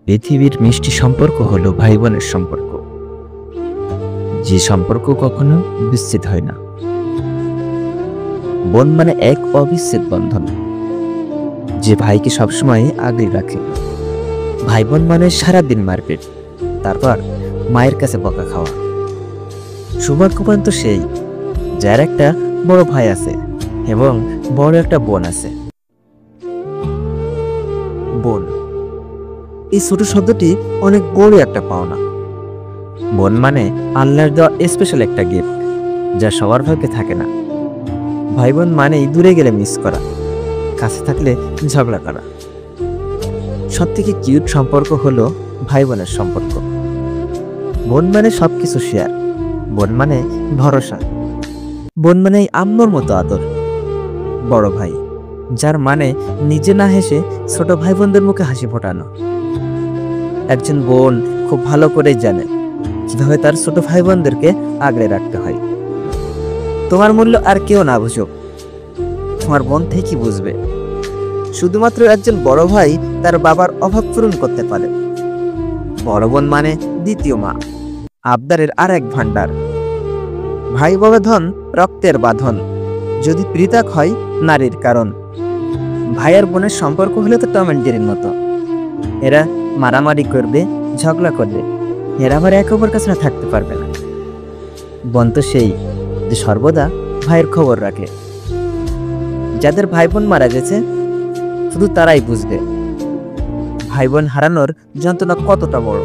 পৃথিবীর মিষ্টি সম্পর্ক হলো ভাই বোনের সম্পর্ক, যে সম্পর্ক কখনো বিচ্ছেদ হয় না। বোন মানে এক অবিচ্ছেদ বন্ধন, যে ভাইকে সবসময় আগলে রাখে। ভাই বোন মানে সারাদিন মারপিট, তারপর মায়ের কাছে বকা খাওয়া। সৌভাগ্যবান তো সেই যার একটা বড় ভাই আছে এবং বড় একটা বোন আছে। বোন, এই ছোট শব্দটি অনেক বড় একটা পাওনা। বোন মানে আল্লাহর দেওয়া স্পেশাল একটা গিফট, যা সবার ভাগ্যে থাকে না। ভাই বোন মানেই দূরে গেলে মিস করা, কাছে থাকলে ঝগড়া করা। সব থেকে কিউট সম্পর্ক হলো ভাই বোনের সম্পর্ক। বোন মানে সবকিছু শেয়ার, বোন মানে ভরসা, বোন মানে আম্মুর মতো আদর। বড় ভাই, যার মানে নিজে না হেসে ছোট ভাই বোনদের মুখে হাসি ফোটানো। একজন বোন খুব ভালো করেই জানে কিভাবে তার ছোট ভাই বোনদেরকে আগলে রাখতে হয়। তোমার মূল্য আর কেউ না বুঝুক, তোমার বোন ঠিকই বুঝবে। শুধুমাত্র একজন বড় ভাই তার বাবার অভাব পূরণ করতে পারে। বড় বোন মানে দ্বিতীয় মা, আবদারের আর এক ভান্ডার। ভাই ধন রক্তের বাঁধন, যদি পৃথক হয় নারীর কারণ। ভাই আর বোনের সম্পর্ক হলে তো টম অ্যান্ড জেরির মতো। এরা মারামারি করবে, ঝগড়া করবে, এরা আবার একে অপর কাছে না থাকতে পারবে না। বোন তো সেই যে সর্বদা ভাইয়ের খবর রাখে। যাদের ভাই বোন মারা গেছে শুধু তারাই বুঝবে ভাই বোন হারানোর যন্ত্রণা কতটা বড়।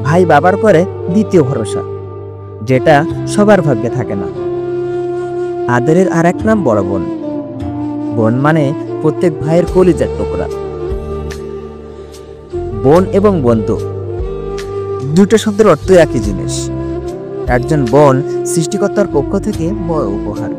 ভাই বাবার পরে দ্বিতীয় ভরসা, যেটা সবার ভাগ্যে থাকে না। আদরের আর এক নাম বড় বোন। বোন মানে প্রত্যেক ভাইয়ের কলিজার টুকরা। বোন এবং বন্ধু দুটো শব্দের অর্থ একই জিনিস। একজন বোন সৃষ্টিকর্তার পক্ষ থেকে বড় উপহার।